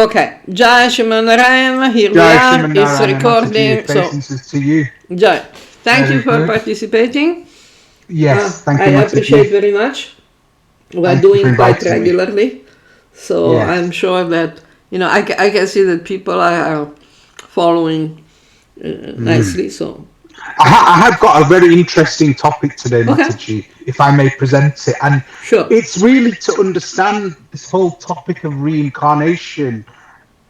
Okay, Jai Shimanarayan, here we are, it's recording. So, to you. Jai, thank you for participating. Yes, thank you. I appreciate very much. We're doing quite regularly, so yes. I'm sure that, I can see that people are following nicely, so. I have got a very interesting topic today, Mataji, if I may present it. And it's really to understand this whole topic of reincarnation,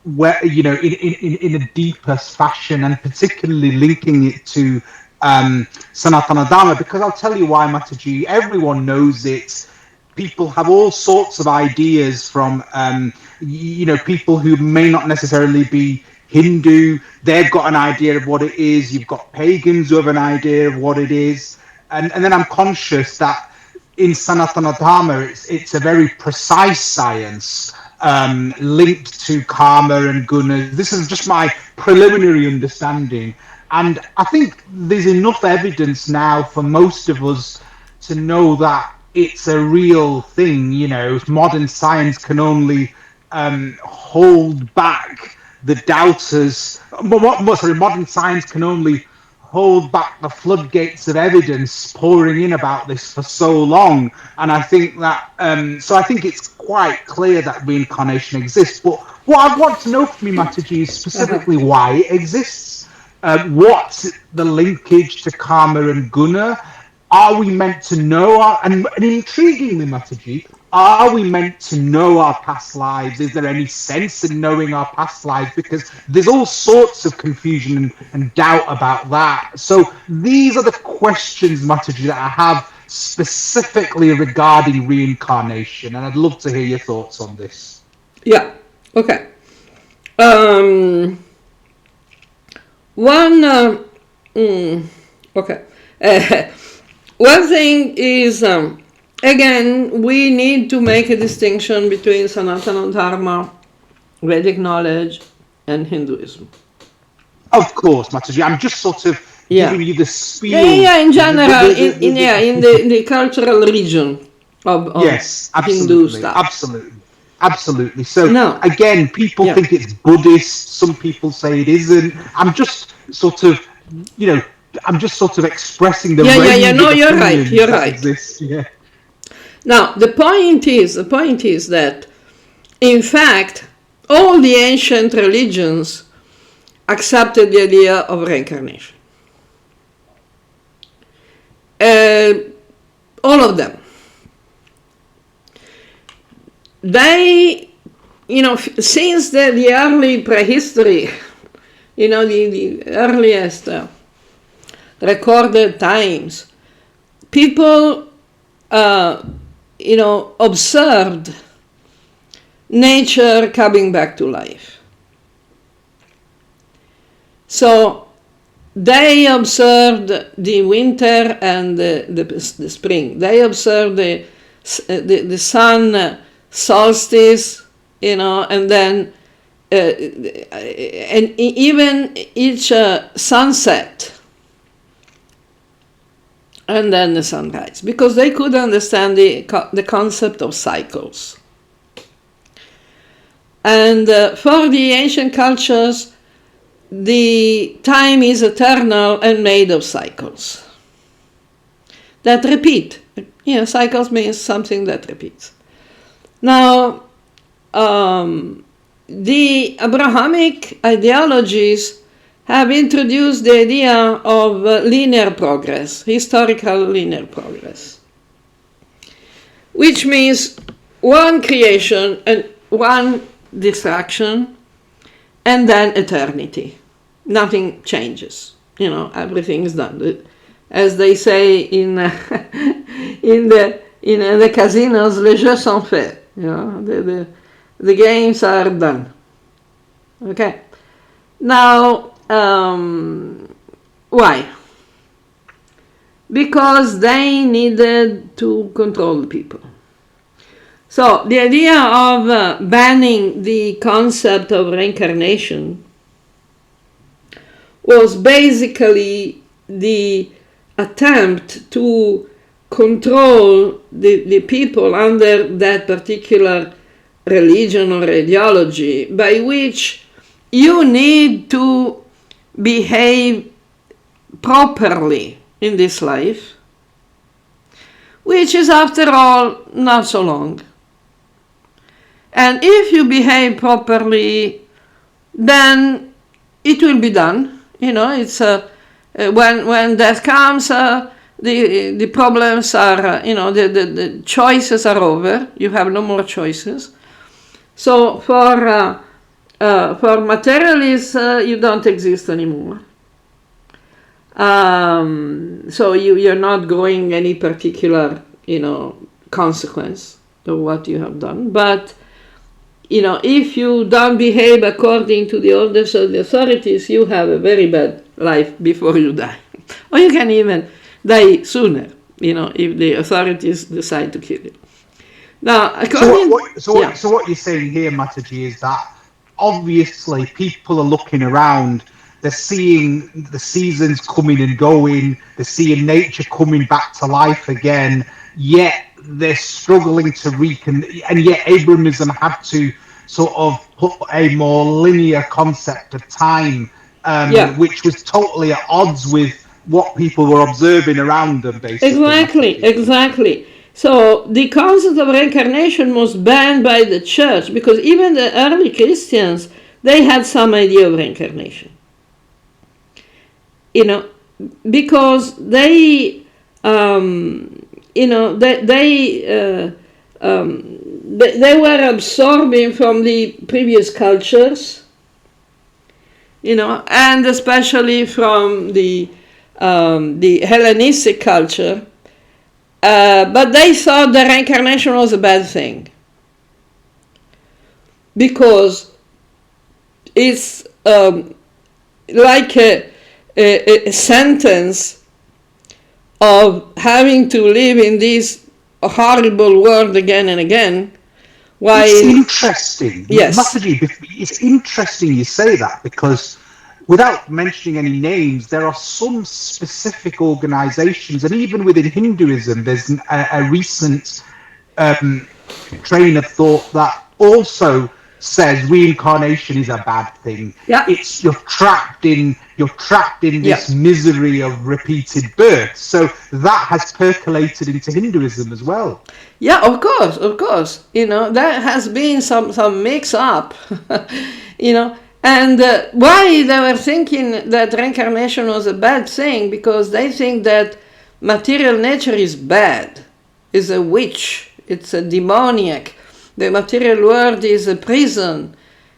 where, in a deeper fashion, and particularly linking it to Sanatana Dharma, because I'll tell you why, Mataji. Everyone knows it. People have all sorts of ideas from, people who may not necessarily be Hindu. They've got an idea of what it is. You've got pagans who have an idea of what it is. And then I'm conscious that in Sanatana Dharma, it's a very precise science linked to karma and guna. This is just my preliminary understanding. And I think there's enough evidence now for most of us to know that it's a real thing. Modern science can only hold back the doubters. Modern science can only hold back the floodgates of evidence pouring in about this for so long. And I think that, so I think it's quite clear that reincarnation exists. But what I want to know from you, Mataji, is specifically why it exists. What's the linkage to karma and guna? Are we meant to know and intriguingly, Mataji, are we meant to know our past lives? Is there any sense in knowing our past lives? Because there's all sorts of confusion and doubt about that. So these are the questions, Mataji, that I have specifically regarding reincarnation, and I'd love to hear your thoughts on this. Yeah, okay. One thing is, again, we need to make a distinction between Sanatana Dharma, Vedic knowledge, and Hinduism. Of course, Mataji. I'm just sort of giving you the spiel. In general, in the cultural region of yes, Hindu stuff. Absolutely. So, again, people think it's Buddhist. Some people say it isn't. I'm just sort of, expressing the range no, you're right. Exists. Yeah. Now, the point is that, in fact, all the ancient religions accepted the idea of reincarnation. All of them. They, since the early prehistory, the earliest recorded times, people, observed nature coming back to life. So they observed the winter and the spring. They observed the sun solstice, and then and even each sunset, and then the sunrise, because they could understand the concept of cycles. And for the ancient cultures, the time is eternal and made of cycles that repeat. Cycles means something that repeats. Now, the Abrahamic ideologies have introduced the idea of linear progress, historical linear progress, which means one creation and one destruction, and then eternity. Nothing changes. Everything is done. As they say in the casinos, les jeux sont faits. The games are done. Okay. Now, why? Because they needed to control the people. So the idea of banning the concept of reincarnation was basically the attempt to control the people under that particular religion or ideology by which you need to behave properly in this life, which is after all not so long. And if you behave properly, then it will be done. It's when death comes, the problems are, the choices are over. You have no more choices. So for materialists, you don't exist anymore. So you're not growing any particular, consequence of what you have done. But, if you don't behave according to the orders of the authorities, you have a very bad life before you die. Or you can even die sooner, if the authorities decide to kill you. Now, so what you're saying here, Mataji, is that obviously people are looking around, they're seeing the seasons coming and going, they're seeing nature coming back to life again, yet they're struggling to and yet Abrahamism had to sort of put a more linear concept of time, which was totally at odds with what people were observing around them, basically. Exactly. So the concept of reincarnation was banned by the church, because even the early Christians, they had some idea of reincarnation. Because they were absorbing from the previous cultures, and especially from the Hellenistic culture, but they thought that reincarnation was a bad thing, because it's like a sentence of having to live in this horrible world again and again. While it's interesting. Yes. Mataji, it's interesting you say that, because without mentioning any names, there are some specific organizations, and even within Hinduism, there's a recent train of thought that also says reincarnation is a bad thing. Yeah. It's you're trapped in this misery of repeated birth. So that has percolated into Hinduism as well. Yeah, of course. There has been some mix up, and why they were thinking that reincarnation was a bad thing, because they think that material nature is bad, is a witch, it's a demoniac. The material world is a prison,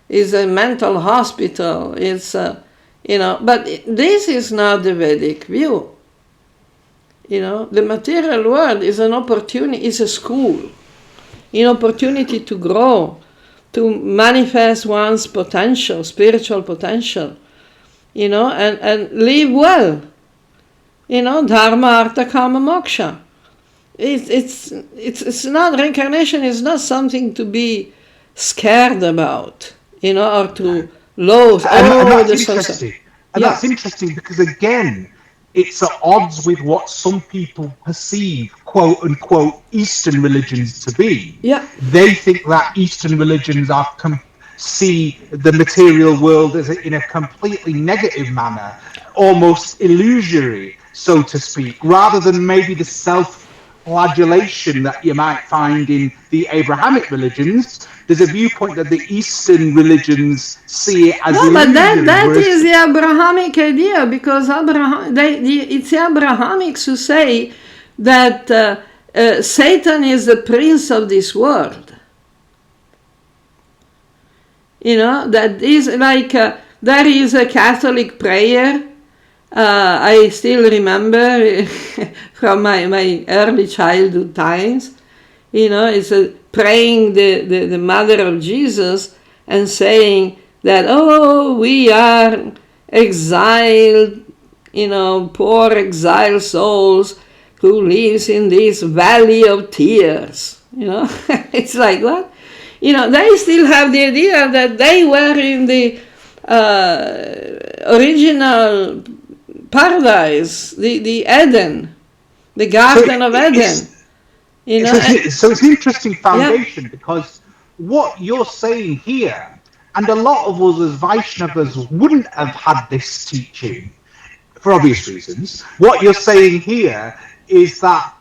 is a mental hospital, it's but this is not the Vedic view. The material world is an opportunity, is a school, an opportunity to grow, to manifest one's potential, spiritual potential, and live well. Dharma, artha, kama, moksha. It's not, reincarnation is not something to be scared about, or to loathe. And that's interesting. And that's interesting because, again, it's at odds with what some people perceive, quote unquote, Eastern religions to be. Yeah. They think that Eastern religions see the material world as in a completely negative manner, almost illusory, so to speak, rather than maybe the self-flagellation that you might find in the Abrahamic religions. There's a viewpoint that the Eastern religions see it as illusory. But that is the Abrahamic idea, because it's the Abrahamics who say that Satan is the prince of this world. That is like, there is a Catholic prayer, I still remember from my early childhood times, it's praying the mother of Jesus and saying that, we are exiled, poor exiled souls who lives in this valley of tears. It's like, what? They still have the idea that they were in the original paradise, the Eden, the Garden of Eden. So it's an interesting foundation, because what you're saying here, and a lot of us as Vaishnavas wouldn't have had this teaching for obvious reasons. What you're saying here is that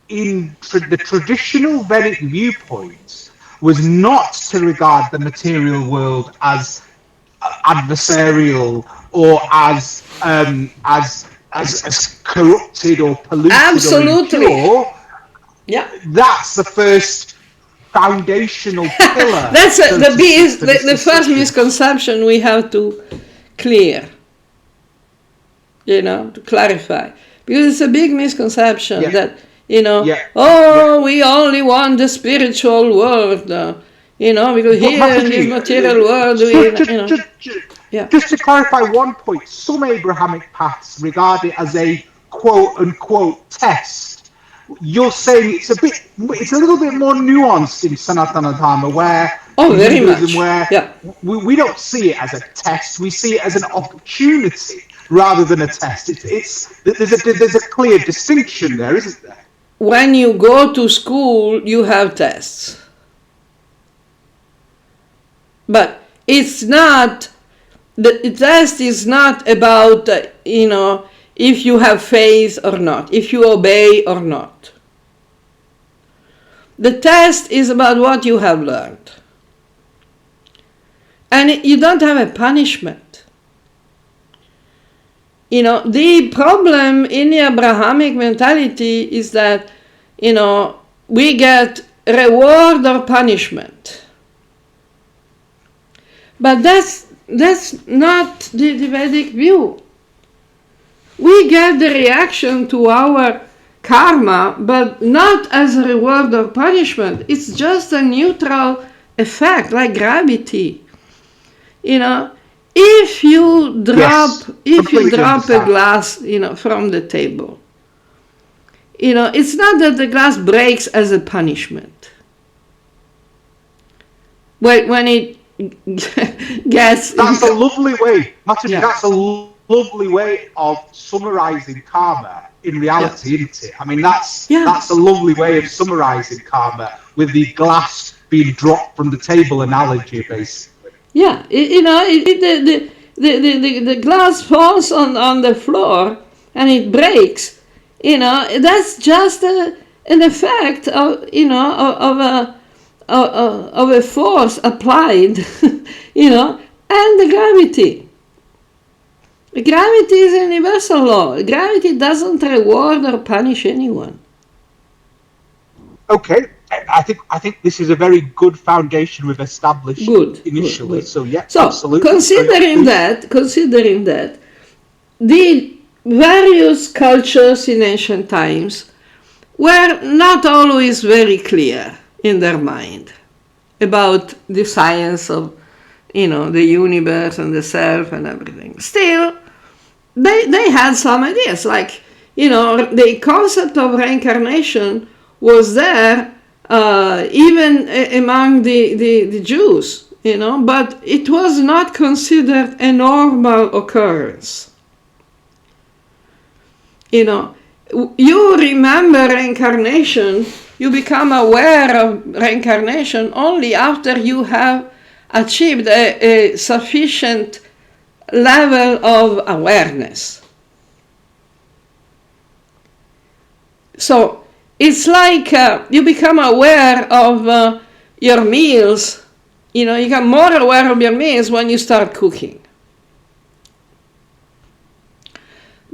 in the traditional Vedic viewpoint was not to regard the material world as adversarial or as corrupted or polluted. Absolutely. Or impure. Yeah. That's the first foundational pillar. That's the first misconception we have to clear. To clarify, because it's a big misconception that we only want the spiritual world, because here in this material world Just to clarify one point, some Abrahamic paths regard it as a quote unquote test. You're saying it's a little bit more nuanced in Sanatana Dharma, where very much. Where we don't see it as a test, we see it as an opportunity rather than a test. There's a clear distinction there, isn't there? When you go to school, you have tests, but it's not. The test is not about if you have faith or not, if you obey or not. The test is about what you have learned. And you don't have a punishment. The problem in the Abrahamic mentality is that, we get reward or punishment. But that's not the Vedic view. We get the reaction to our karma, but not as a reward or punishment. It's just a neutral effect, like gravity. If you drop a glass, from the table, it's not that the glass breaks as a punishment. When it gets... That's a lovely way. That's a lovely way of summarizing karma in reality, isn't it? I mean, that's a lovely way of summarizing karma with the glass being dropped from the table analogy, basically. Yeah, the glass falls on the floor and it breaks. That's just an effect of of a force applied, and the gravity. Gravity is a universal law. Gravity doesn't reward or punish anyone. Okay, I think this is a very good foundation we've established initially. Good. So absolutely. Considering that, the various cultures in ancient times were not always very clear in their mind about the science of, the universe and the self and everything. Still, they had some ideas, like, the concept of reincarnation was there even among the Jews, but it was not considered a normal occurrence. You remember reincarnation, you become aware of reincarnation only after you have achieved a sufficient level of awareness. So it's like you become aware of your meals, you become more aware of your meals when you start cooking.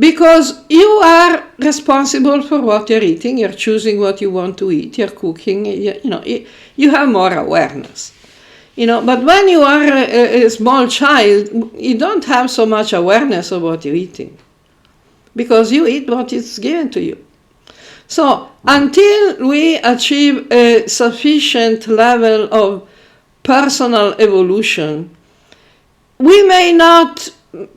Because you are responsible for what you're eating, you're choosing what you want to eat, you're cooking, you have more awareness. But when you are a small child, you don't have so much awareness of what you're eating, because you eat what is given to you. So until we achieve a sufficient level of personal evolution, we may not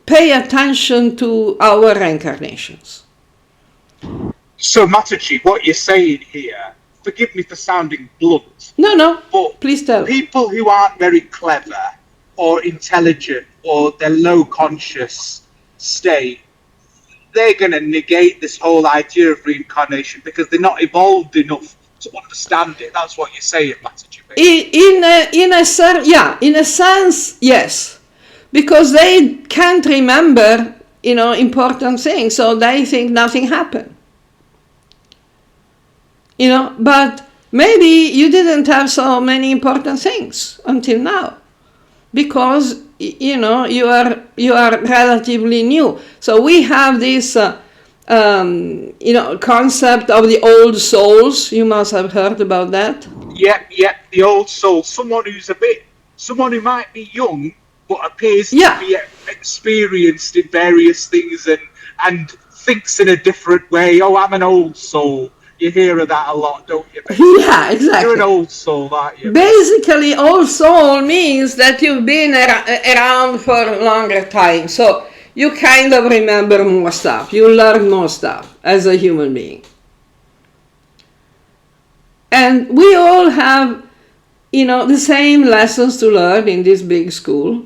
pay attention to our reincarnations. So Mataji, what you're saying here, forgive me for sounding blunt. No, but please tell. People who aren't very clever or intelligent or they're low conscious state, they're going to negate this whole idea of reincarnation because they're not evolved enough to understand it. That's what you're saying, Mataji. In a sense, yes, because they can't remember, important things, so they think nothing happened. But maybe you didn't have so many important things until now, because you are relatively new. So we have this concept of the old souls. You must have heard about that. Yeah, the old soul. Someone who might be young but appears to be experienced in various things and thinks in a different way. Oh, I'm an old soul. You hear of that a lot, don't you? Basically? Yeah, exactly. You're an old soul, aren't you? Basically, old soul means that you've been around for a longer time. So you kind of remember more stuff. You learn more stuff as a human being. And we all have, the same lessons to learn in this big school.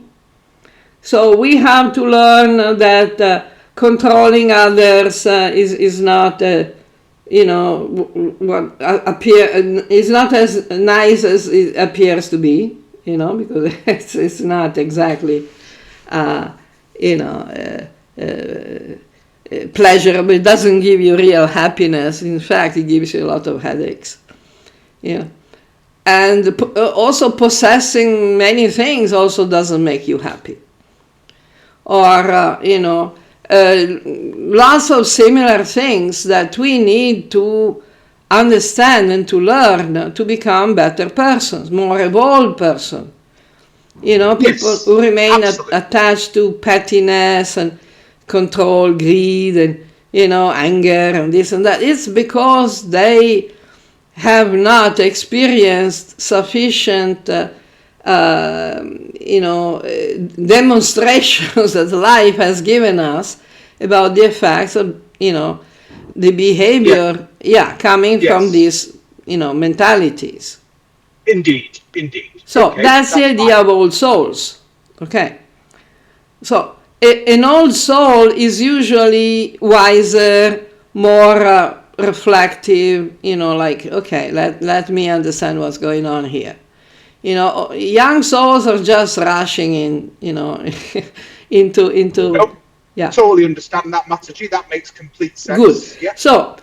So we have to learn that controlling others is not, what is not as nice as it appears to be, because it's not exactly, pleasurable. It doesn't give you real happiness. In fact, it gives you a lot of headaches. Yeah. And also possessing many things also doesn't make you happy. Or, lots of similar things that we need to understand and to learn to become better persons, more evolved persons. People who remain attached to pettiness and control, greed, and, anger and this and that. It's because they have not experienced sufficient demonstrations that life has given us about the effects of, the behavior, coming from these, mentalities. Indeed. So that's the idea of old souls. Okay. So an old soul is usually wiser, more reflective, okay, let me understand what's going on here. Young souls are just rushing in, into nope. Yeah. Totally understand that, Mataji. That makes complete sense. Good. Yeah. So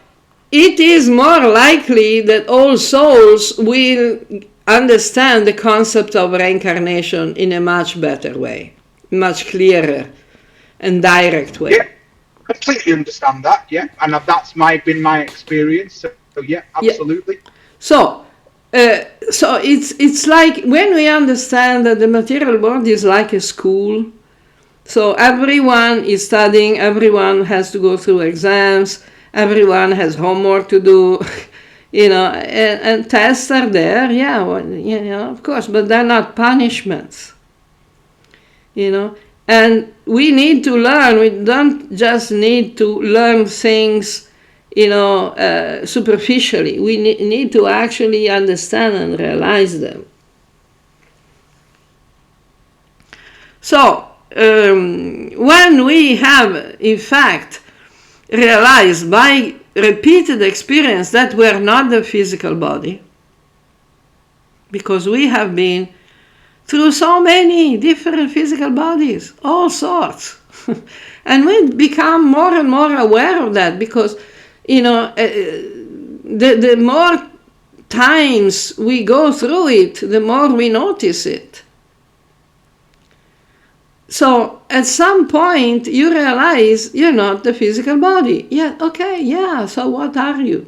it is more likely that all souls will understand the concept of reincarnation in a much better way, much clearer and direct way. Yeah, completely understand that. Yeah, and that's been my experience. So yeah, absolutely. Yeah. So it's like when we understand that the material world is like a school. So everyone is studying, everyone has to go through exams, everyone has homework to do, and tests are there, of course, but they're not punishments, and we need to learn. We don't just need to learn things, superficially. We need to actually understand and realize them. So, when we have, in fact, realized by repeated experience that we're not the physical body, because we have been through so many different physical bodies, all sorts, and we become more and more aware of that, because, the more times we go through it, the more we notice it. So at some point you realize you're not the physical body. Yeah, okay, yeah, so what are you?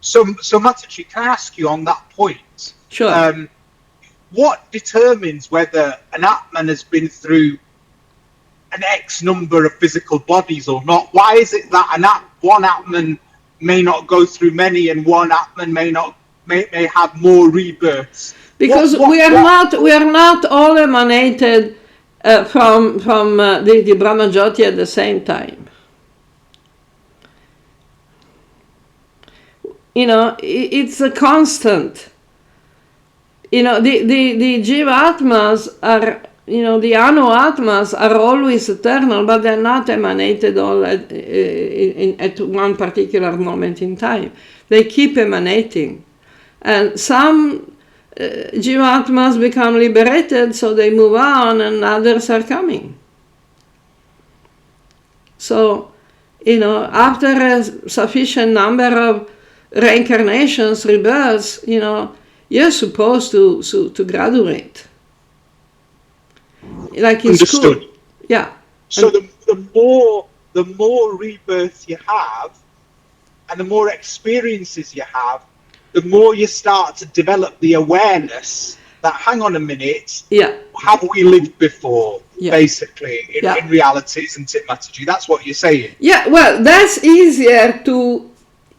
So Mataji, can I ask you on that point? Sure. What determines whether an Atman has been through an X number of physical bodies or not? Why is it that one Atman may not go through many and one Atman may have more rebirths? Because we are not all emanated from the Brahma Jyoti at the same time. It's a constant. The Jivatmas are the Anu-Atmas are always eternal, but they're not emanated all at one particular moment in time. They keep emanating. And some Jivatmas become liberated, so they move on, and others are coming. So, after a sufficient number of reincarnations, rebirths, you're supposed to graduate. Like in Understood. school. Yeah. So the more rebirths you have, and the more experiences you have, the more you start to develop the awareness that, hang on a minute, have we lived before, basically, in reality, isn't it, Mataji? That's what you're saying. Yeah, well, that's easier to,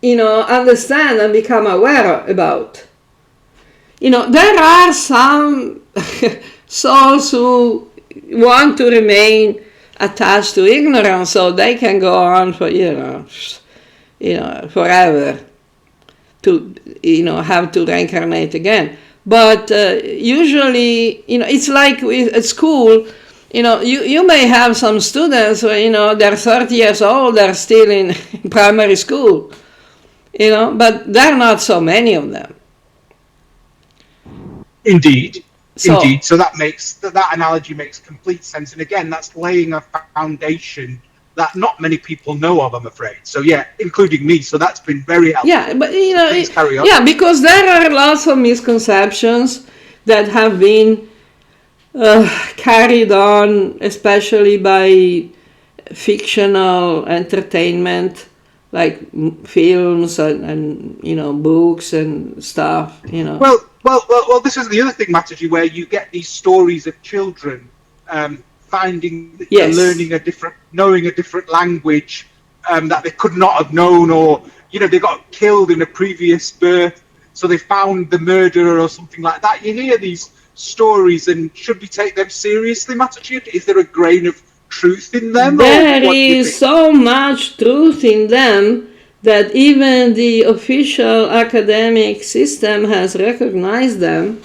understand and become aware about. There are some souls who want to remain attached to ignorance, so they can go on for, forever to, have to reincarnate again. But usually, it's like at school, you may have some students where, they're 30 years old, they're still in primary school, but there are not so many of them. Indeed. Indeed. So that analogy makes complete sense. And again, that's laying a foundation that not many people know of, I'm afraid. So yeah, including me. So that's been very helpful. Yeah, but please carry on. Yeah, because there are lots of misconceptions that have been carried on, especially by fictional entertainment, like films and books and stuff. Well, this is the other thing, Mataji, where you get these stories of children finding, knowing a different language that they could not have known, or they got killed in a previous birth, so they found the murderer or something like that. You hear these stories, and should we take them seriously, Mataji? Is there a grain of truth in them? There is so much truth in them that even the official academic system has recognized them.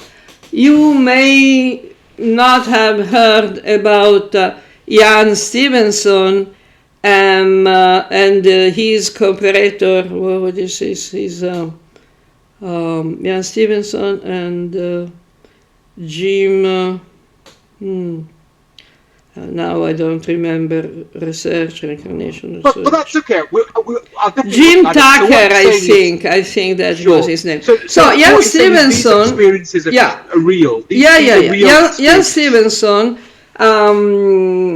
You may not have heard about Jan Stevenson and his co-operator. What is his? Jan Stevenson and Jim. Now I don't remember reincarnation research. But that's okay. Jim Tucker, I think that was his name. So Jan Stevenson, experiences are real. Jan Stevenson,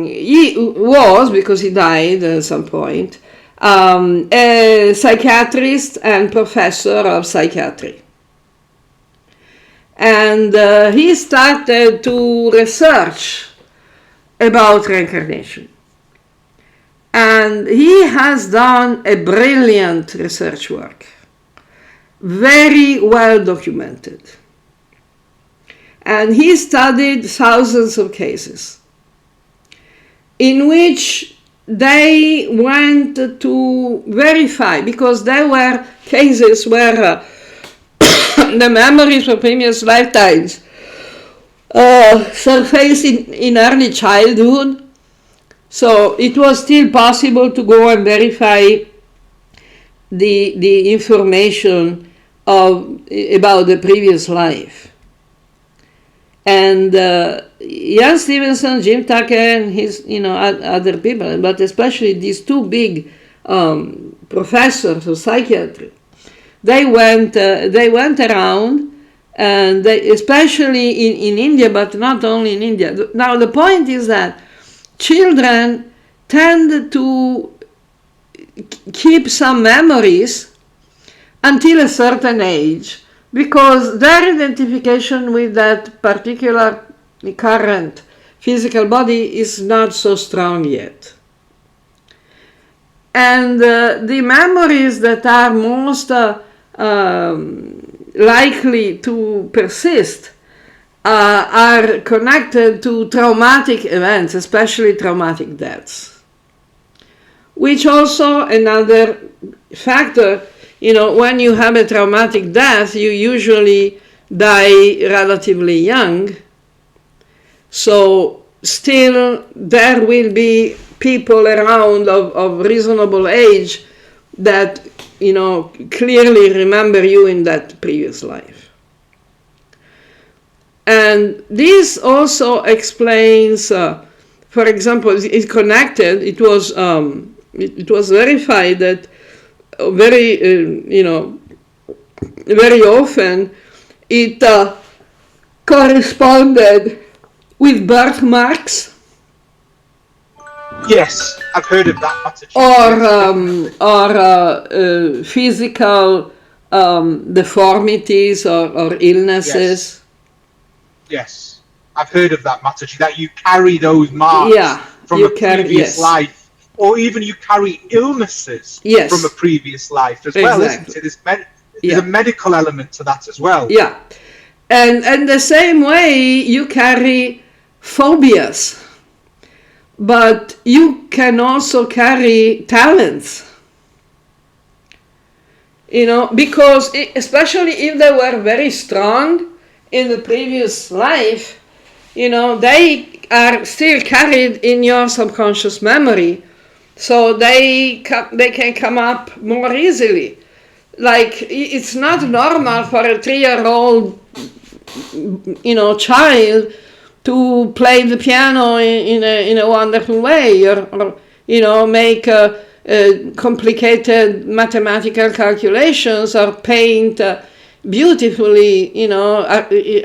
he was, because he died at some point, a psychiatrist and professor of psychiatry. And he started to research about reincarnation. And he has done a brilliant research work, very well documented. And he studied thousands of cases in which they went to verify, because there were cases where the memories from previous lifetimes surfaced in early childhood. So it was still possible to go and verify the information about the previous life. And Jan Stevenson, Jim Tucker, and his other people, but especially these two big professors of psychiatry, they went around. And they, especially in India, but not only in India. Now the point is that children tend to keep some memories until a certain age, because their identification with that particular current physical body is not so strong yet. And the memories that are most likely to persist are connected to traumatic events, especially traumatic deaths. Which also another factor, when you have a traumatic death, you usually die relatively young. So still there will be people around of reasonable age that, you know, clearly remember you in that previous life. And this also explains, for example, it's connected. It was verified that very often it corresponded with birthmarks. Yes, I've heard of that. Or physical deformities or illnesses. Yes, I've heard of that, Mataji, that you carry those marks from a previous life, or even you carry illnesses from a previous life as well, isn't it? There's a medical element to that as well. Yeah, and the same way you carry phobias, but you can also carry talents. You know, because especially if they were very strong in the previous life, you know, they are still carried in your subconscious memory, so they can come up more easily. Like, it's not normal for a 3-year-old, you know, child to play the piano in a wonderful way, or you know, make complicated mathematical calculations, or paint beautifully, you know,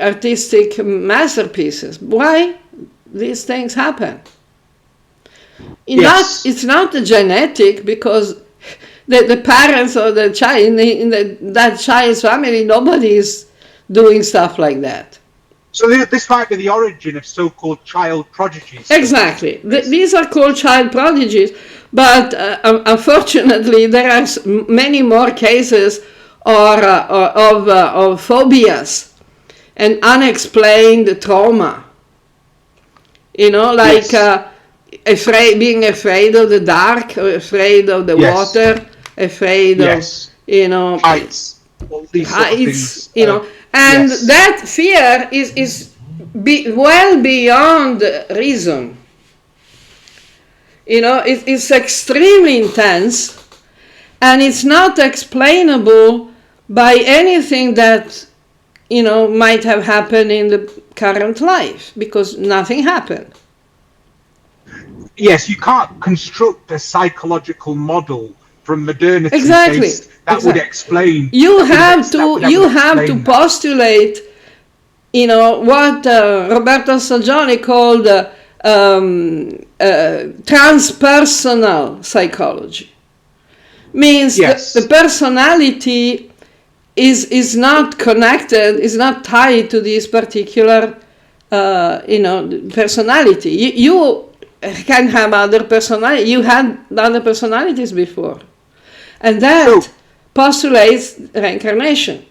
artistic masterpieces. Why? These things happen. It's not the genetic, because the parents or the child in that child's family, nobody is doing stuff like that. So this might be the origin of so-called child prodigies. Exactly. These are called child prodigies, but unfortunately there are many more cases of phobias and unexplained trauma. You know, like being afraid of the dark, or afraid of the water, afraid of, you know, heights, you know, and that fear is well beyond reason. You know, it's extremely intense, and it's not explainable by anything that, you know, might have happened in the current life, because nothing happened. Yes, you can't construct a psychological model from modernity that would explain. You have to postulate, you know, what Roberto Saggioni called transpersonal psychology. Means the personality is not connected, is not tied to this particular, you know, personality. You can have other personality. You had other personalities before, and that postulates reincarnation.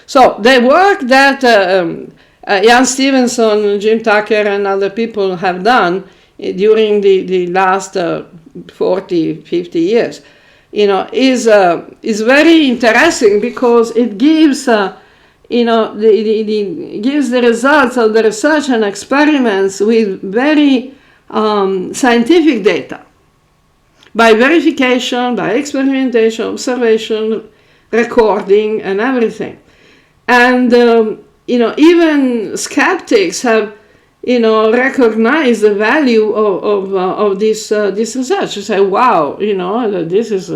So the work that Jan Stevenson, Jim Tucker, and other people have done during the last 40, 50 years, you know, is very interesting, because it gives, you know, gives the results of the research and experiments with very scientific data, by verification, by experimentation, observation, recording, and everything. And you know, even skeptics have, you know, recognized the value of this research. You say, wow, you know, this is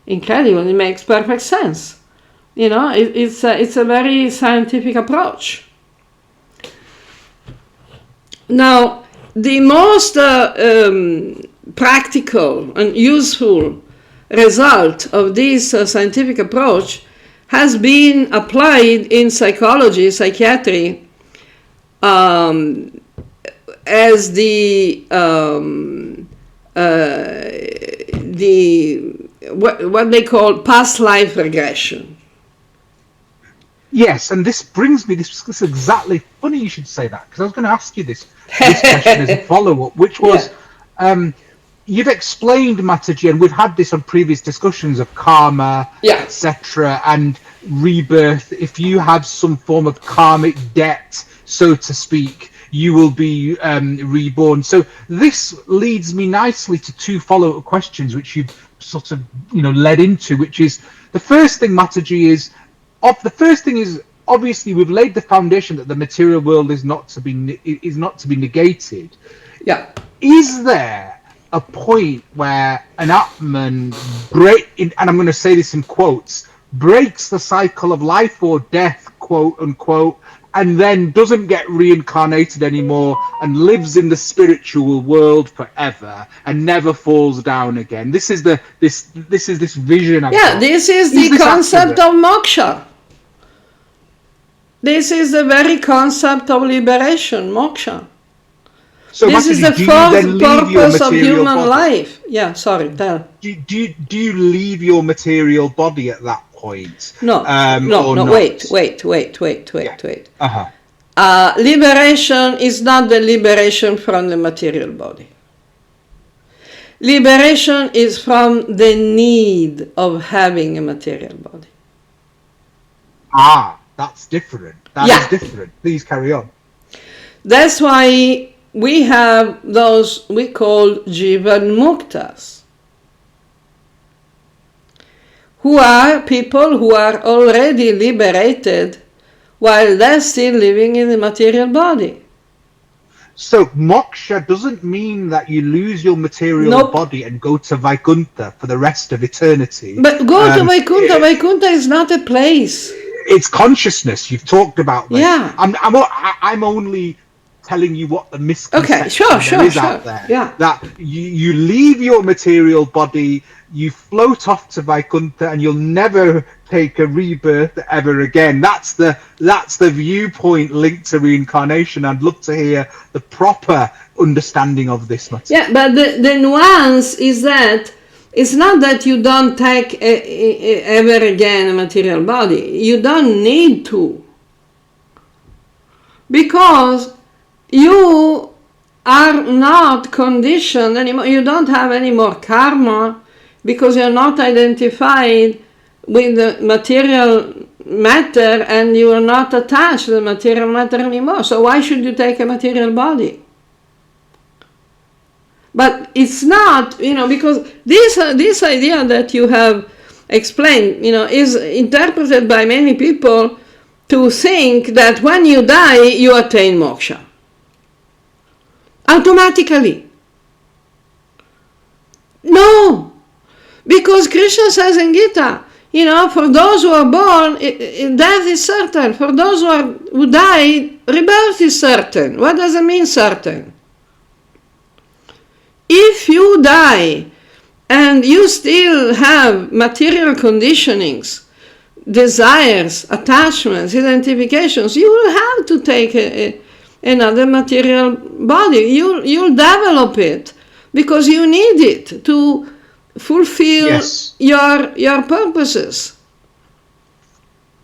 incredible. It makes perfect sense. You know, it's a very scientific approach. Now, the most practical and useful result of this scientific approach has been applied in psychology, psychiatry, as what they call past life regression. Yes, and this brings me, this is exactly, funny you should say that, because I was going to ask you this question as a follow-up, which was, you've explained, Mataji, and we've had this on previous discussions of karma, etc., and rebirth. If you have some form of karmic debt, so to speak, you will be reborn. So this leads me nicely to two follow-up questions, which you've sort of led into, which is the first thing, Mataji, is obviously we've laid the foundation that the material world is not to be negated. Yeah. Is there a point where an Atman and I'm going to say this in quotes, breaks the cycle of life or death, quote unquote, and then doesn't get reincarnated anymore and lives in the spiritual world forever and never falls down again? This is this vision I've got. This is the concept of moksha. This is the very concept of liberation, moksha. So this is the fourth purpose of human life. Yeah, sorry, tell. Do you leave your material body at that point? No, wait. Uh-huh. Liberation is not the liberation from the material body. Liberation is from the need of having a material body. That's different. That is different. Please carry on. That's why we have those we call Jivan Muktas, who are people who are already liberated while they're still living in the material body. So moksha doesn't mean that you lose your material body and go to Vaikuntha for the rest of eternity. But go to Vaikuntha. Vaikuntha is not a place. It's consciousness. You've talked about this. Yeah. I'm only telling you what the misconception is out there. Yeah. That you leave your material body, you float off to Vaikuntha, and you'll never take a rebirth ever again. That's the viewpoint linked to reincarnation. I'd love to hear the proper understanding of this matter. Yeah, but the nuance is that it's not that you don't take ever again a material body. You don't need to. Because you are not conditioned anymore. You don't have any more karma because you're not identified with the material matter and you are not attached to the material matter anymore. So why should you take a material body? But it's not, because this idea that you have explained, is interpreted by many people to think that when you die, you attain moksha. Automatically. No. Because Krishna says in Gita, for those who are born, death is certain. For those who die, rebirth is certain. What does it mean, certain? If you die and you still have material conditionings, desires, attachments, identifications, you will have to take another material body. You'll develop it because you need it to fulfill your purposes.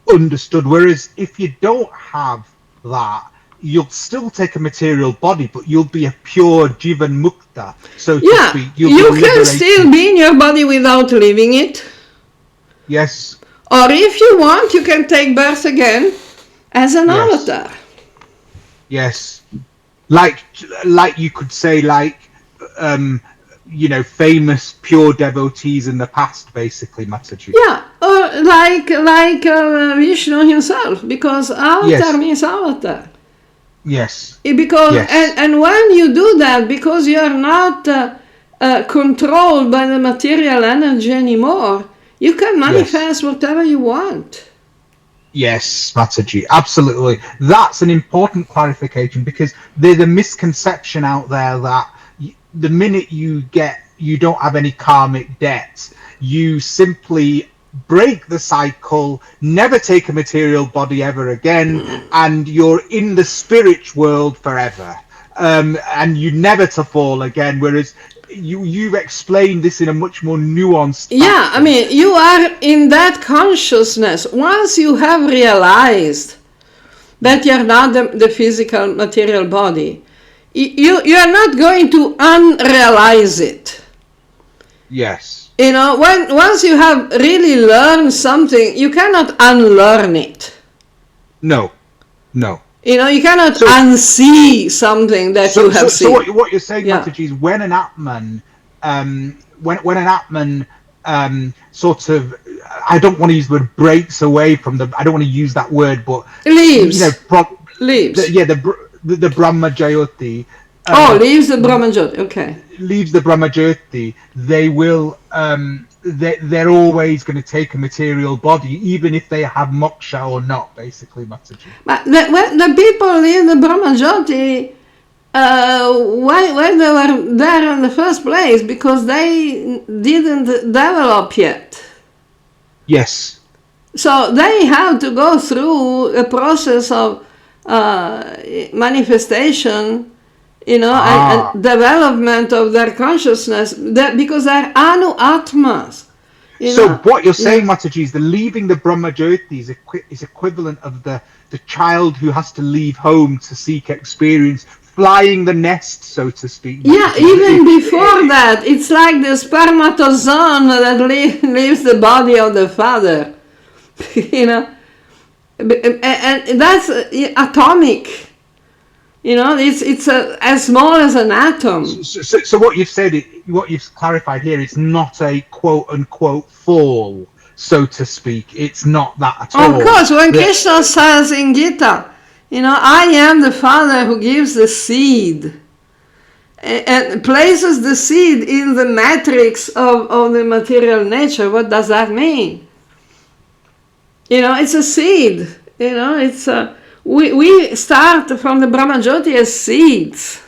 Understood. Whereas if you don't have that, you'll still take a material body, but you'll be a pure Jivan Mukta. So to speak, you can still be in your body without leaving it. Yes. Or if you want, you can take birth again as an avatar. Yes. Like you could say, famous pure devotees in the past, basically, Mataji. Yeah, or like Vishnu himself, because avatar means avatar. Yes. Because and when you do that, because you are not controlled by the material energy anymore, you can manifest whatever you want. Yes, Mataji, absolutely. That's an important clarification because there's a misconception out there that the minute you don't have any karmic debts, you simply break the cycle, never take a material body ever again, and you're in the spirit world forever, and you never to fall again. Whereas you've explained this in a much more nuanced fashion. You are in that consciousness. Once you have realized that you're not the physical material body, you are not going to unrealize it. Yes. Once you have really learned something, you cannot unlearn it. No. You know, you cannot unsee something that you have seen. So what you're saying, Mataji, is when an Atman, when an Atman sort of, I don't want to use the word breaks away from the, I don't want to use that word, but leaves. You know, leaves. The Brahma Jyoti. Leaves the Brahma Jyoti. Okay. Leaves the Brahma Jyoti. They will. They're always going to take a material body, even if they have moksha or not. Basically, Mataji. But the people leave the Brahma Jyoti. Why they were there in the first place? Because they didn't develop yet. Yes. So they have to go through a process of manifestation, you know, and development of their consciousness, because they're anu-atmas. So what you're saying, Mataji, is the leaving the Brahma Jyoti is equivalent of the child who has to leave home to seek experience, flying the nest, so to speak. Yeah, even before that, it's like the spermatozoon that leaves the body of the father, you know, and that's atomic. You know, it's as small as an atom. So what you've said, what you've clarified here, it's not a quote unquote fall, so to speak. It's not that at all. Of course, when Krishna says in Gita, you know, I am the Father who gives the seed and places the seed in the matrix of the material nature. What does that mean? You know, it's a seed. You know, it's a... We start from the Brahma Jyoti as seeds.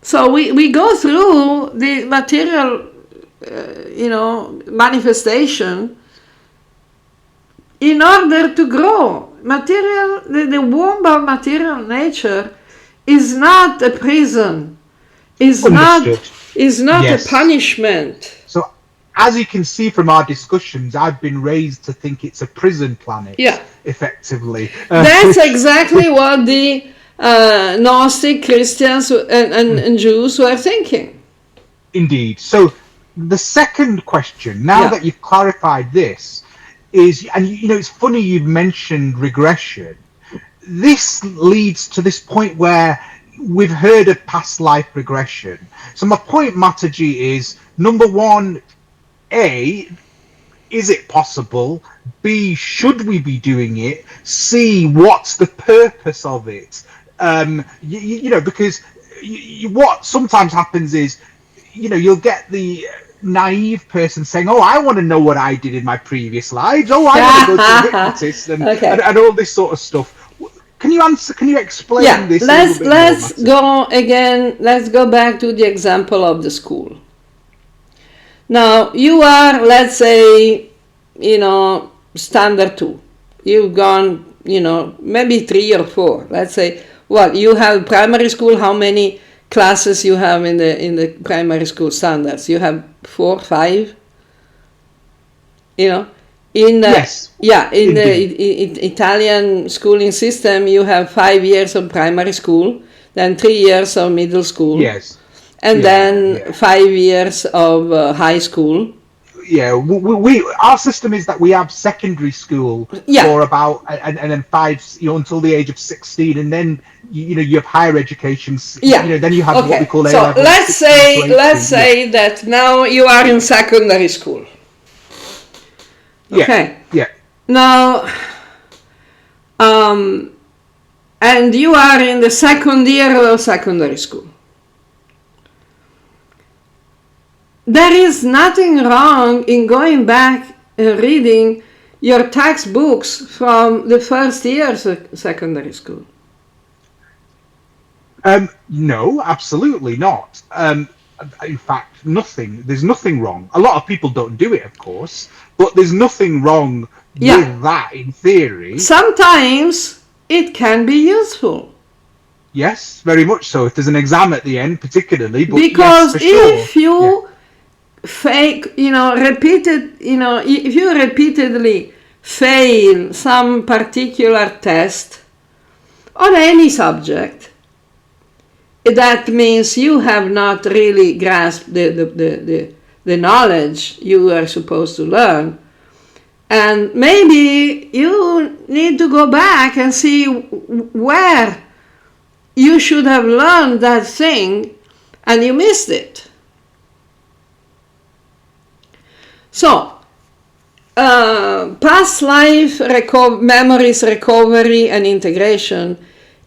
So we go through the material, you know, manifestation in order to grow. Material, the womb of material nature is not a prison, is not yes. A punishment. So as you can see from our discussions, I've been raised to think it's a prison planet. Yeah. Effectively. That's exactly what the Gnostic Christians and Jews were thinking. Indeed. So the second question, now that you've clarified this, is, and you know, it's funny you've mentioned regression. This leads to this point where we've heard of past life regression. So my point, Mataji, is number one, A, is it possible? B, should we be doing it? C, what's the purpose of it? You know, because what sometimes happens is, you know, you'll get the naive person saying, oh, I want to know what I did in my previous lives. Oh, I want to go to a hypnotist and all this sort of stuff. Can you explain this a little bit let's go again. Let's go back to the example of the school. Now, you are, let's say, you know, standard 2. You've gone, you know, maybe 3 or 4. Let's say, well, you have primary school. How many classes you have in the primary school standards? You have 4, 5. You know, in the Italian schooling system, you have 5 years of primary school, then 3 years of middle school. Yes. And then 5 years of high school. Yeah, our system is that we have secondary school for about and then 5, you know, until the age of 16, and then you know you have higher education. You know, then you have what we call A-level. So let's say that now you are in secondary school. Okay. Yeah. Now, and you are in the second year of secondary school. There is nothing wrong in going back and reading your textbooks from the first years of secondary school. No, absolutely not. In fact, there's nothing wrong. A lot of people don't do it, of course, but there's nothing wrong with that in theory. Sometimes it can be useful. Yes, very much so. If there's an exam at the end, particularly. But because if you if you repeatedly fail some particular test on any subject, that means you have not really grasped the knowledge you are supposed to learn. And maybe you need to go back and see where you should have learned that thing and you missed it. So, past life memories recovery and integration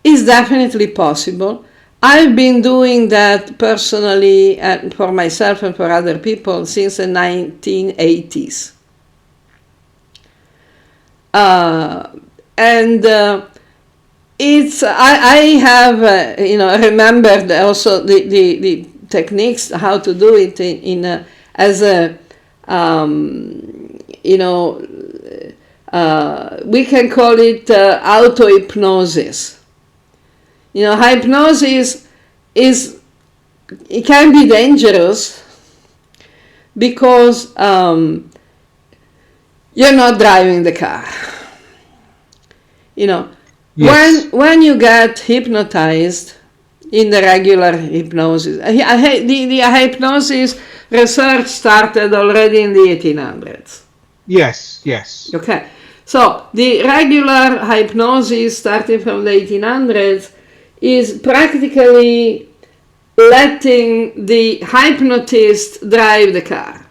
is definitely possible. I've been doing that personally and for myself and for other people since the 1980s. It's I have remembered also the techniques how to do it as a we can call it auto-hypnosis. Hypnosis it can be dangerous because you're not driving the car. Yes. When you get hypnotized in the regular hypnosis, the hypnosis research started already in the 1800s. Yes, yes. Okay, so the regular hypnosis starting from the 1800s is practically letting the hypnotist drive the car.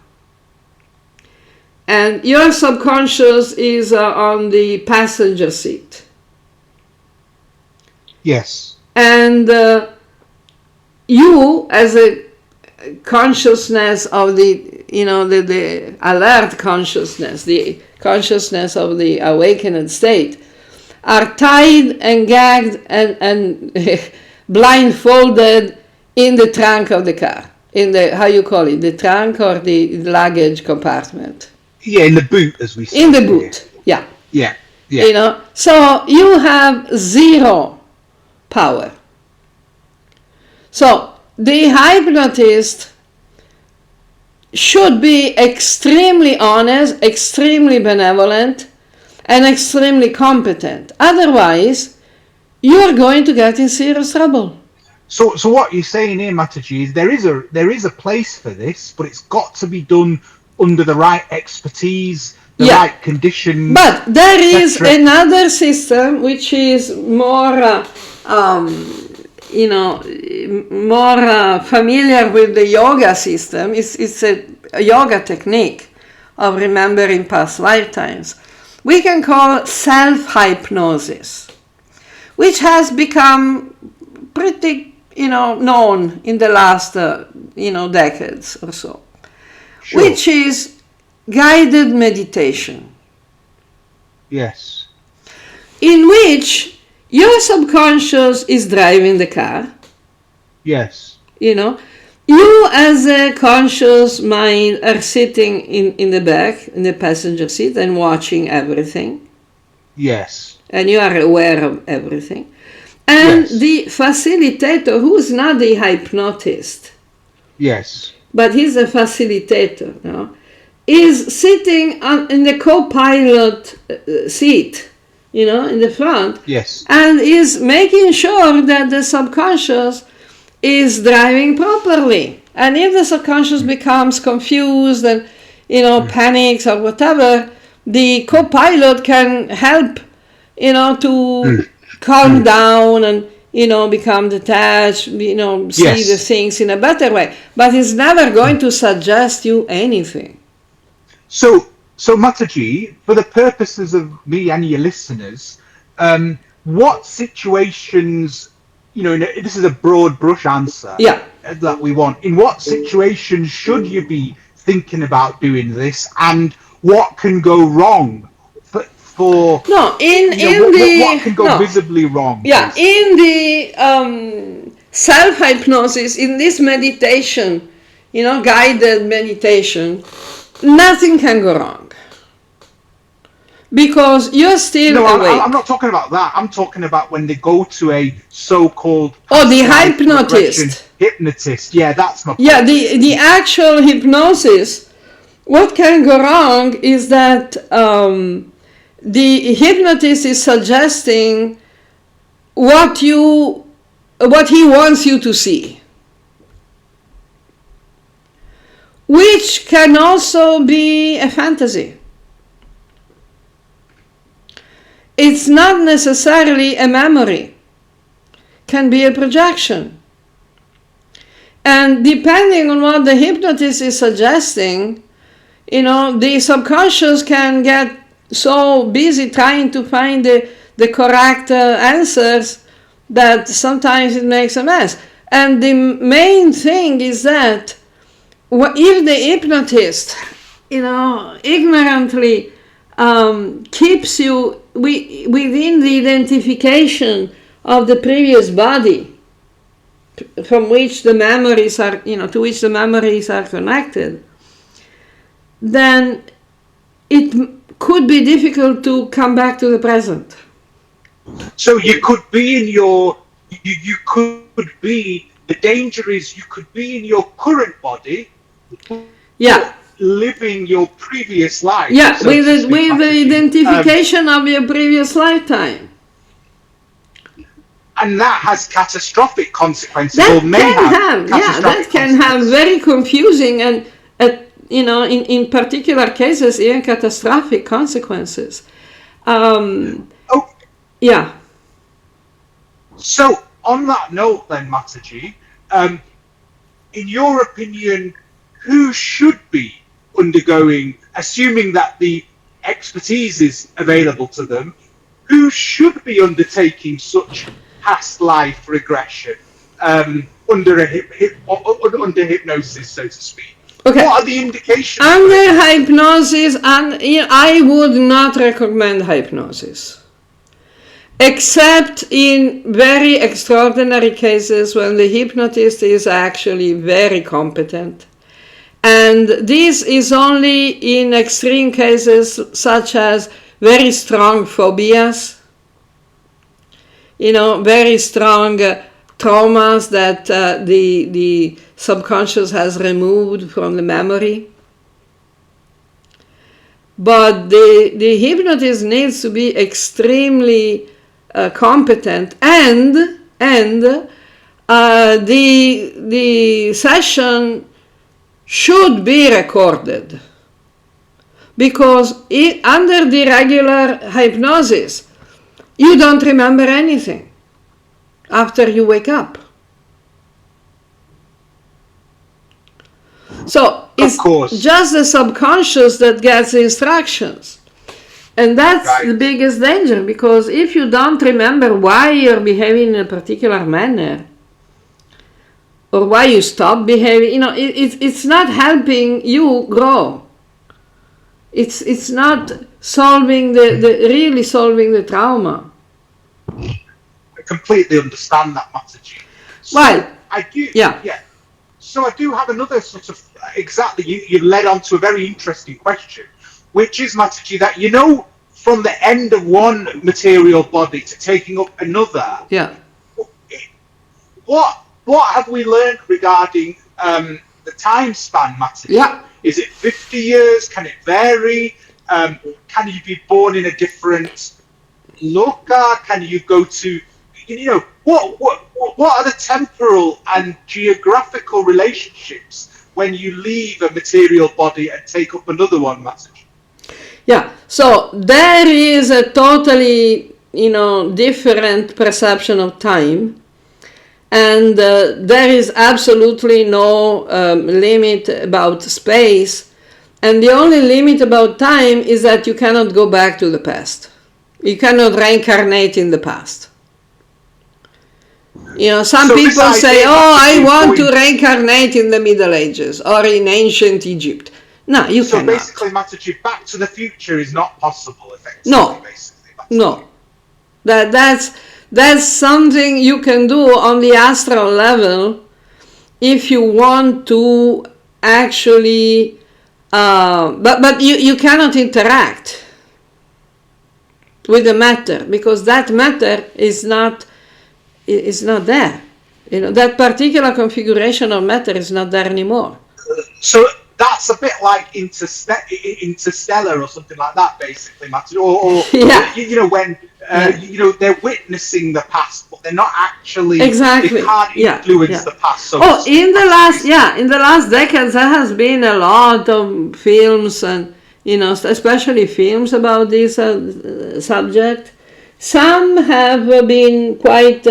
And your subconscious is on the passenger seat. Yes. And you, as a consciousness of the alert consciousness, the consciousness of the awakened state, are tied and gagged and blindfolded in the trunk of the car, in the, how you call it, the trunk or the luggage compartment. Yeah, in the boot, as we say. In the boot, yeah. Yeah, yeah. So you have zero power. So the hypnotist should be extremely honest, extremely benevolent, and extremely competent. Otherwise, you're going to get in serious trouble. So what you're saying here, Mataji, is there is a place for this, but it's got to be done under the right expertise, the right conditions. But there is another system which is more, more familiar with the yoga system. It's a yoga technique of remembering past lifetimes. We can call self-hypnosis, which has become pretty, known in the last, decades or so. Sure. Which is guided meditation. Yes. In which your subconscious is driving the car. Yes. You as a conscious mind are sitting in the back, in the passenger seat, and watching everything. Yes. And you are aware of everything. And the facilitator, who is not the hypnotist. Yes. But he's a facilitator, is sitting in the co-pilot seat, in the front. Yes. And is making sure that the subconscious is driving properly. And if the subconscious becomes confused and, panics or whatever, the co-pilot can help, to calm down and, become detached, see the things in a better way. But it's never going to suggest you anything. So Mataji, for the purposes of me and your listeners, what situations, this is a broad brush answer that we want. In what situations should you be thinking about doing this, and what can go wrong? What can go visibly wrong? Yeah, in the self-hypnosis, in this meditation, guided meditation, nothing can go wrong. Because you're still awake. I'm not talking about that. I'm talking about when they go to a so-called... the hypnotist. Hypnotist, yeah, that's my point. Yeah, the actual hypnosis, what can go wrong is that... the hypnotist is suggesting what he wants you to see, which can also be a fantasy. it's not necessarily a memory. Can be a projection. And depending on what the hypnotist is suggesting, the subconscious can get so busy trying to find the correct answers that sometimes it makes a mess. And the main thing is that if the hypnotist, ignorantly keeps you within the identification of the previous body, from which the memories are, to which the memories are connected, then it could be difficult to come back to the present. So you could be in you could be, the danger is you could be in your current body, living your previous life. Yeah, so with the identification of your previous lifetime. And that has catastrophic consequences, that can have very confusing and, in particular cases, even catastrophic consequences. Yeah. So, on that note then, Mataji, in your opinion, who should be undergoing, assuming that the expertise is available to them, who should be undertaking such past life regression under hypnosis, so to speak? Okay. What are the indications? Under hypnosis, I would not recommend hypnosis, except in very extraordinary cases when the hypnotist is actually very competent. And this is only in extreme cases such as very strong phobias, very strong traumas that the subconscious has removed from the memory. But the hypnotist needs to be extremely competent, and the session should be recorded, because under the regular hypnosis you don't remember anything after you wake up. So it's just the subconscious that gets the instructions. And that's the biggest danger, because if you don't remember why you're behaving in a particular manner, or why you stop behaving, it's not helping you grow. It's not solving really solving the trauma. I completely understand that, Mataji. So I do. Yeah. So I do have another sort of you led on to a very interesting question, which is, Mataji, that from the end of one material body to taking up another. Yeah. What have we learned regarding the time span, Mataji? Yeah. Is it 50 years? Can it vary? Can you be born in a different loka? Can you go to, what are the temporal and geographical relationships when you leave a material body and take up another one, Mataji? Yeah, so there is a totally, different perception of time. And there is absolutely no limit about space. And the only limit about time is that you cannot go back to the past. You cannot reincarnate in the past. Some people say, I want to reincarnate in the Middle Ages or in ancient Egypt. No, you cannot. So basically, Mataji, Back to the Future is not possible, effectively. No. That's something you can do on the astral level if you want to actually, but you cannot interact with the matter, because that matter is not there. That particular configuration of matter is not there anymore. So that's a bit like Interstellar or something like that, basically, Mataji. Or when they're witnessing the past, but they're not actually. Exactly. They can't influence the past. So in the last decades, there has been a lot of films, and especially films about this subject. Some have been quite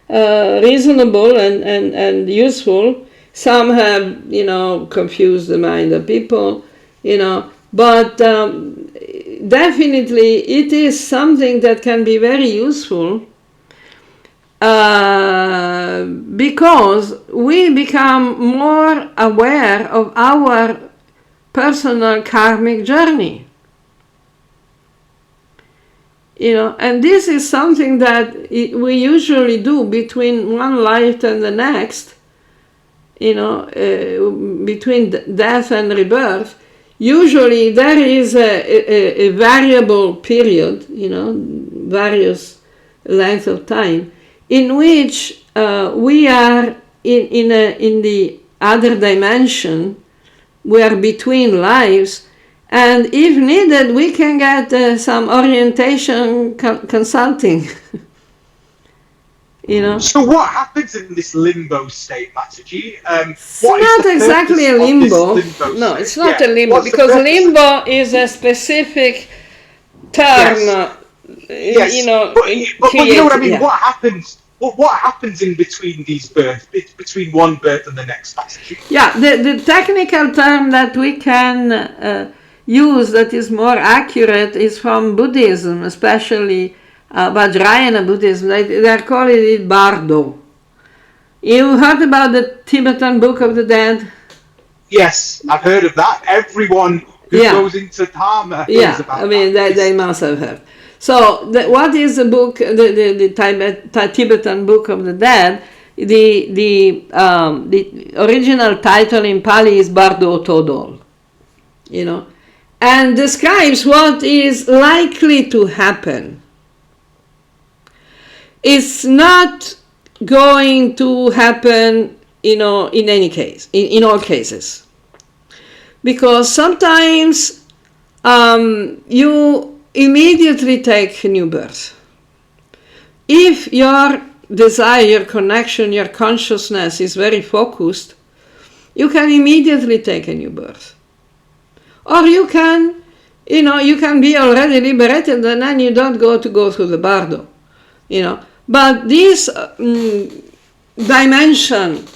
reasonable and useful. Some have, confused the mind of people, but definitely it is something that can be very useful because we become more aware of our personal karmic journey. And this is something that we usually do between one life and the next, between death and rebirth. Usually there is a variable period, various length of time, in which we are in the other dimension, we are between lives, and if needed, we can get some orientation consulting. So what happens in this limbo state, Mataji? It's not exactly a limbo. No, it's not a limbo, because limbo is a specific term. Yes. But you know what I mean? Yeah. What happens? What happens in between these births, between one birth and the next, Mataji? Yeah, the technical term that we can use that is more accurate is from Buddhism, especially Vajrayana Buddhism. They're calling it bardo. You heard about the Tibetan Book of the Dead? Yes, I've heard of that. Everyone who goes into Dharma hears about that. They must have heard. So, what is the book, the Tibetan Book of the Dead? The original title in Pali is Bardo Todol, and describes what is likely to happen. It's not going to happen, in any case, in all cases. Because sometimes you immediately take a new birth. If your desire, your connection, your consciousness is very focused, you can immediately take a new birth. Or you can, you can be already liberated and then you don't go through the bardo, But this dimension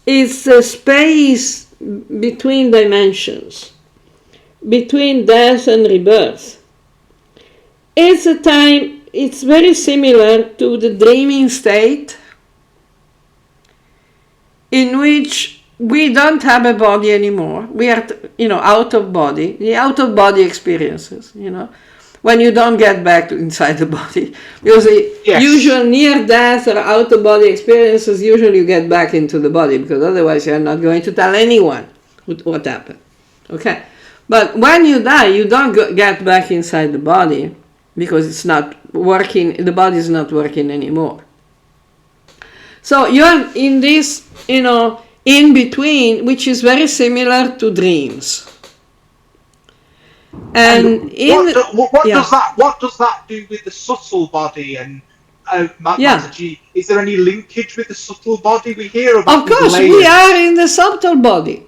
is a space between dimensions, between death and rebirth. It's a time, it's very similar to the dreaming state in which we don't have a body anymore. We are, out of body, the out of body experiences, when you don't get back inside the body. Because the usual near-death or out-of-body experiences, usually you get back into the body, because otherwise you're not going to tell anyone what happened. Okay? But when you die, you don't get back inside the body, because it's not working, the body is not working anymore. So you're in this, in between, which is very similar to dreams. And what does that do with the subtle body? And Mataji, is there any linkage with the subtle body? We hear about. Of course, we are in the subtle body.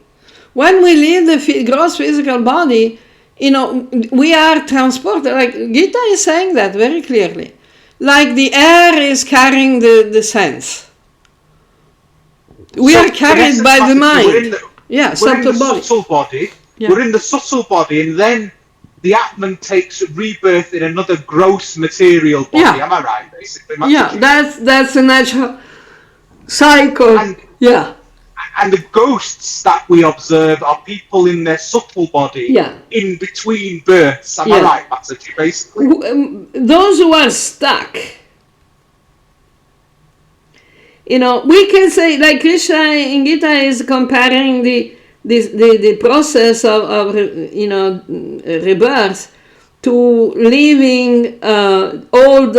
When we leave the gross physical body, we are transported. Like Gita is saying that very clearly. Like the air is carrying the sense. We are carried by the mind. We're in the subtle body. Yeah. We're in the subtle body, and then the Atman takes rebirth in another gross material body. Yeah. Am I right, basically? That's a natural cycle. And the ghosts that we observe are people in their subtle body in between births. Am I right, Mataji, basically? Those who are stuck. We can say, like Krishna in Gita is comparing the process of rebirth to leaving old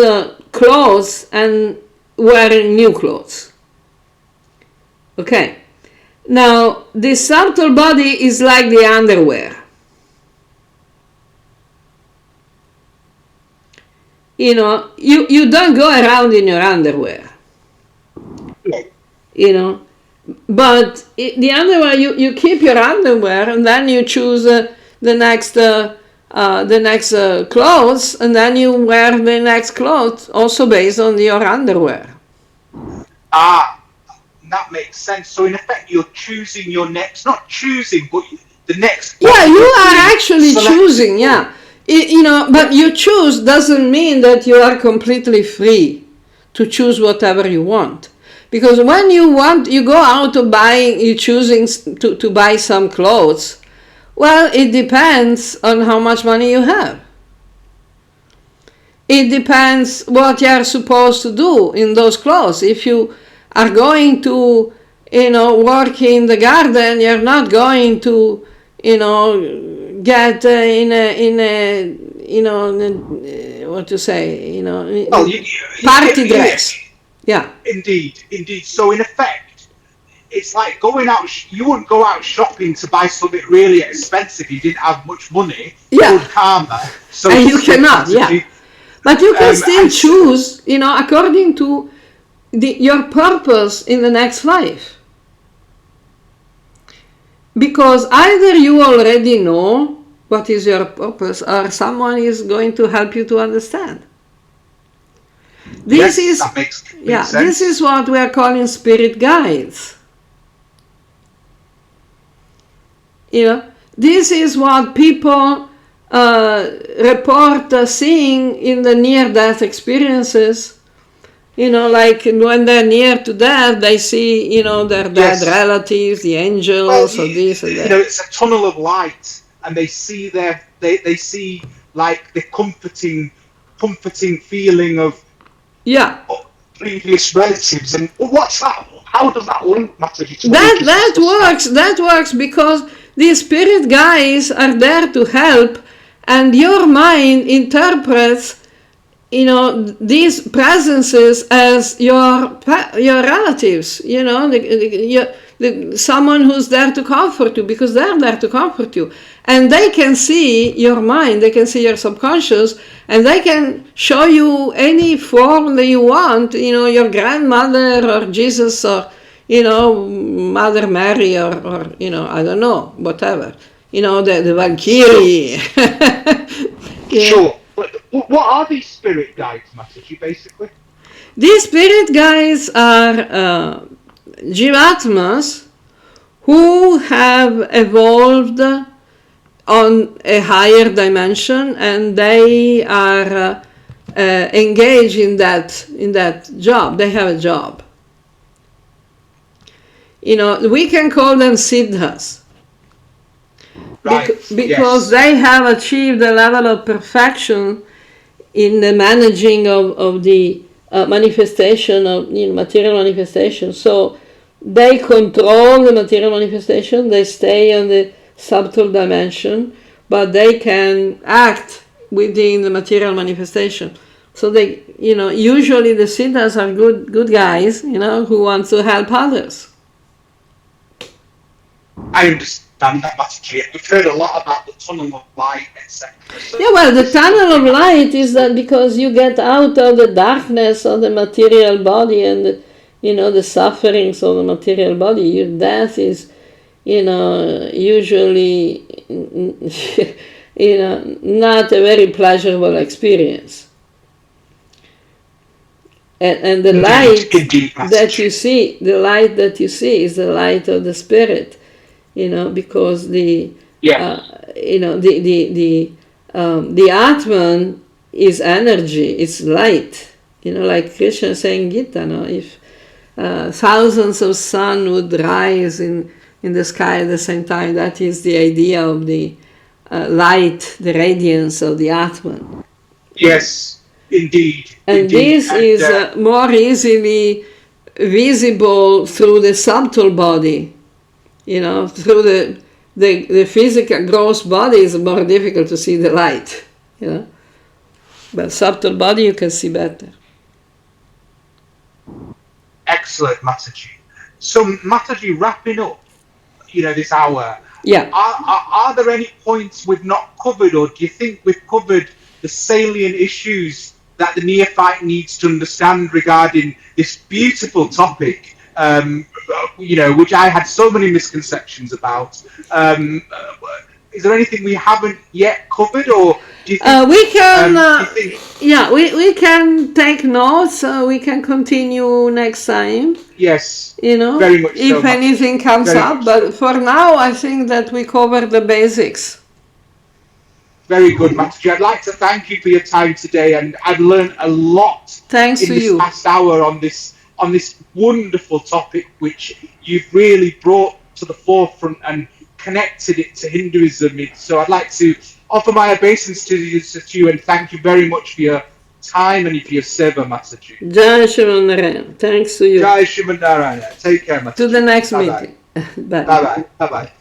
clothes and wearing new clothes. Okay. Now, the subtle body is like the underwear. You don't go around in your underwear. But the underwear, you keep your underwear, and then you choose the next the next clothes, and then you wear the next clothes also based on your underwear. That makes sense. So in effect, you're choosing your next, not choosing, but the next. Yeah, you are actually choosing. Yeah, but you choose doesn't mean that you are completely free to choose whatever you want. Because when you go out to buying, you choosing to buy some clothes. Well, it depends on how much money you have. It depends what you are supposed to do in those clothes. If you are going to, work in the garden, you're not going to, get what to say, party dress. Yeah. Indeed. So in effect, it's like going out. You wouldn't go out shopping to buy something really expensive. You didn't have much money. Yeah. Good karma. So and you cannot. Yeah. But you can still choose, according to your purpose in the next life. Because either you already know what is your purpose, or someone is going to help you to understand. This makes sense. This is what we are calling spirit guides. This is what people report seeing in the near-death experiences. Like when they're near to death, they see, their dead relatives, the angels, or this and that. It's a tunnel of light, and they see they see like the comforting feeling of previous relatives. And what's that? How does that link matter? That works because these spirit guides are there to help, and your mind interprets these presences as your relatives, someone who's there to comfort you, because they're there to comfort you, and they can see your mind, they can see your subconscious, and they can show you any form that you want, your grandmother or Jesus or Mother Mary or I don't know, whatever, the Valkyrie. Sure. What are these spirit guides, Mataji, basically? These spirit guides are Jivatmas who have evolved on a higher dimension, and they are engaged in that job. They have a job. We can call them siddhas. Right. Because they have achieved a level of perfection in the managing of the manifestation of material manifestation. So they control the material manifestation, they stay on the subtle dimension, but they can act within the material manifestation. So they, usually the siddhas are good guys, who want to help others. I understand that, Mataji. We've heard a lot about the tunnel of light, etc. Yeah, well, the tunnel of light is that because you get out of the darkness of the material body and the sufferings of the material body. Your death is, usually, not a very pleasurable experience. And the light that you see, is the light of the spirit. Because the Atman is energy, it's light. Like Krishna saying Gita, if thousands of sun would rise in the sky at the same time, that is the idea of the light, the radiance of the Atman. Yes, indeed. And this is more easily visible through the subtle body. Through the physical gross body is more difficult to see the light, But subtle body you can see better. Excellent, Mataji. So, Mataji, wrapping up, this hour. Yeah. Are there any points we've not covered, or do you think we've covered the salient issues that the neophyte needs to understand regarding this beautiful topic? Which I had so many misconceptions about. is there anything we haven't yet covered, or do you think we can? We can take notes. We can continue next time. Yes, very much if anything comes up. But for now, I think that we covered the basics. Very good, Mataji. I'd like to thank you for your time today, and I've learned a lot. Thanks in this past hour on this wonderful topic, which you've really brought to the forefront and connected it to Hinduism. So I'd like to offer my obeisance to you and thank you very much for your time and for your seva, Mataji. Jai Shivanarayan. Thanks to you. Jai Shivanarayan. Take care, Mataji. To the next meeting. Bye. Bye-bye. Bye-bye.